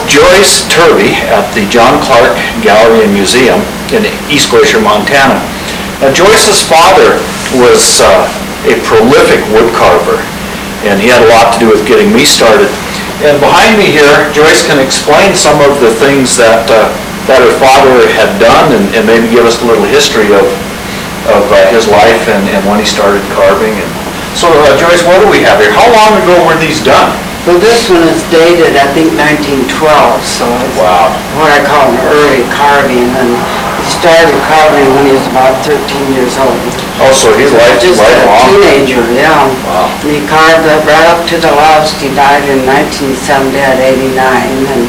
Joyce Turvey at the John Clarke Gallery and Museum in East Glacier, Montana. Now, Joyce's father was a prolific wood carver, and he had a lot to do with getting me started. And behind me here, Joyce can explain some of the things that her father had done, and maybe give us a little history of his life and when he started carving. And so, Joyce, what do we have here? How long ago were these done? Well, this one is dated, I think, 1912, so it's Wow. what I call an early carving. And he started carving when he was about 13 years old. Oh, so he's Just a lifelong. teenager, yeah. Wow. And he carved it right up to the last. He died in 1970 at 89, and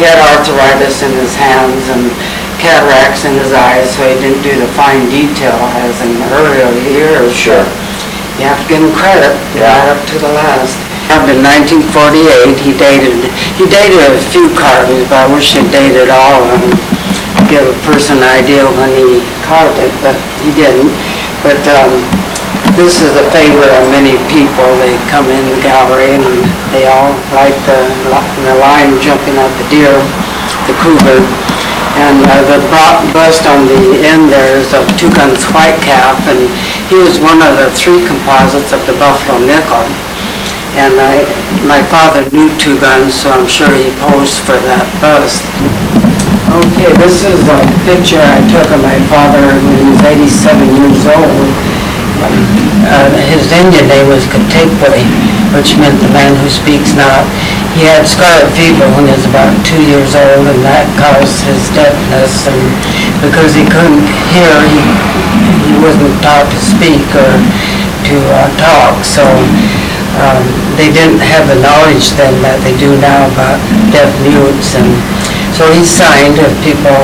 he had arthritis in his hands and cataracts in his eyes, so he didn't do the fine detail as in the earlier years. Sure. You have to give him credit right up to the last. In 1948, he dated a few carvings, but I wish he'd dated all of them. Give a person an idea when he carved it, but he didn't. But this is a favorite of many people. They come in the gallery and they all like the lion jumping at the deer, the cougar. And the bust on the end there is of Two Guns White Calf, and he was one of the three composites of the Buffalo Nickel. And my father knew Two Guns, so I'm sure he posed for that bust. Okay, this is a picture I took of my father when he was 87 years old. His Indian name was Katekwe, which meant the man who speaks not. He had scarlet fever when he was about 2 years old, and that caused his deafness. And because he couldn't hear, he wasn't taught to speak or to talk. So they didn't have the knowledge then that they do now about deaf mutes. And so he signed. If people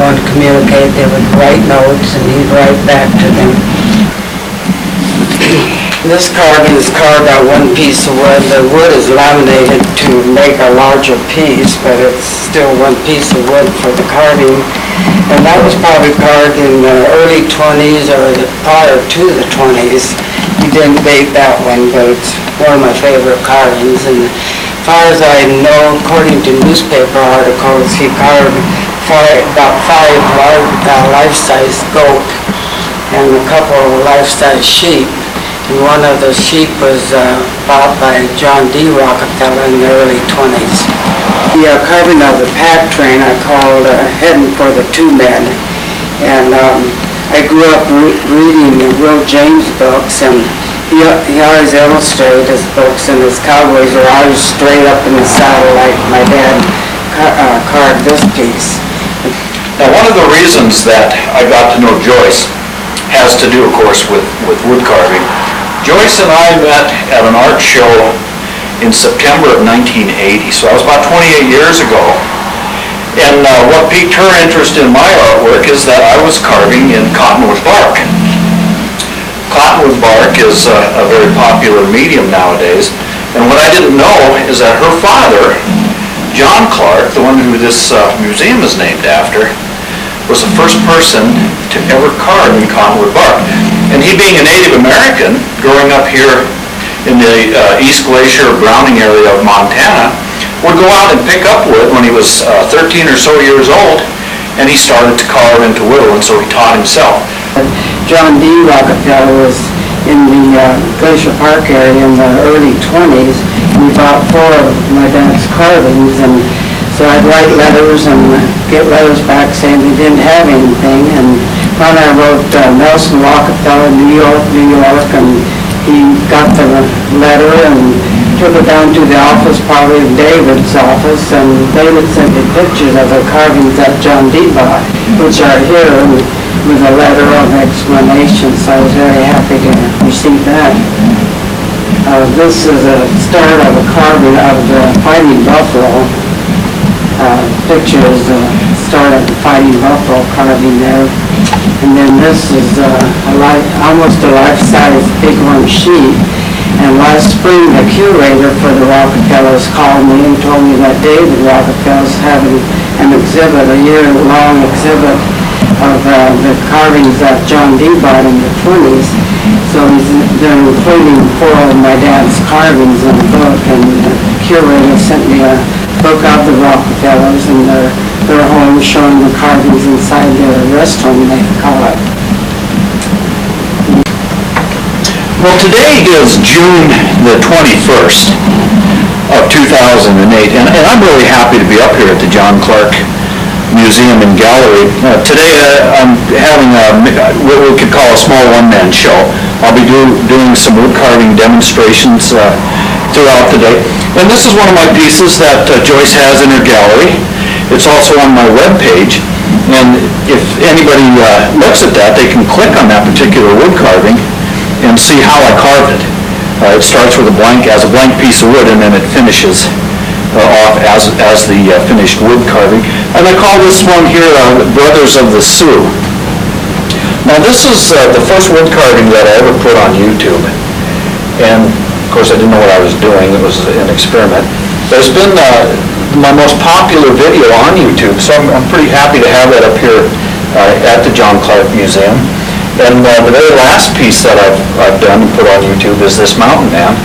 wanted to communicate, they would write notes, and he'd write back to them. This carving is carved out one piece of wood. The wood is laminated to make a larger piece, but it's still one piece of wood for the carving. And that was probably carved in the early 20s or prior to the 20s. He didn't date that one, but it's one of my favorite carvings. And as far as I know, according to newspaper articles, he carved about five life-size goat and a couple of life-size sheep. And one of the sheep was bought by John D. Rockefeller in the early 20s. The carving of the pack train I called Heading for the Two Men. And I grew up reading Will James books, and he always illustrated his books, and his cowboys are always straight up in the saddle like my dad carved this piece. Now, one of the reasons that I got to know Joyce has to do, of course, with wood carving. Joyce and I met at an art show in September of 1980, so that was about 28 years ago. And what piqued her interest in my artwork is that I was carving in cottonwood bark. Cottonwood bark is a very popular medium nowadays, and what I didn't know is that her father, John Clarke, the one who this museum is named after, was the first person to ever carve in cottonwood bark. And he, being a Native American, growing up here in the East Glacier Browning area of Montana, would go out and pick up wood when he was 13 or so years old, and he started to carve into whittle, and so he taught himself. John D. Rockefeller was in the Glacier Park area in the early 20s. We bought four of my dad's carvings, and so I'd write letters and get letters back saying they didn't have anything. And when I wrote Nelson Rockefeller, New York, and he got the letter and took it down to the office, probably of David's office, and David sent me pictures of the carvings that John D. bought, which are here with a letter of explanation, so I was very happy to receive that. This is a start of a carving of the Fighting Buffalo. Picture is the start of the Fighting Buffalo carving there. And then this is almost a life-size bighorn sheep. And last spring, the curator for the Rockefellers called me and told me that David Rockefeller's having an exhibit, a year-long exhibit of the carvings that John D. bought in the 20s. So they're including four of my dad's carvings in the book, and the curator sent me a book of the Rockefellers and their home, showing the carvings inside their rest home, they call it. Well, today is June the 21st of 2008, and I'm really happy to be up here at the John Clarke Museum and Gallery. Today I'm having what we could call a small one-man show. I'll be doing some wood carving demonstrations throughout the day. And this is one of my pieces that Joyce has in her gallery. It's also on my webpage, and if anybody looks at that, they can click on that particular wood carving and see how I carved it. It starts with a blank piece of wood, and then it finishes off as the finished wood carving. And I call this one here Brothers of the Sioux. Now this is the first wood carving that I ever put on YouTube. And of course I didn't know what I was doing. It was an experiment. But it's been my most popular video on YouTube, so I'm pretty happy to have that up here at the John Clarke Museum. And the very last piece that I've done and put on YouTube is this mountain man.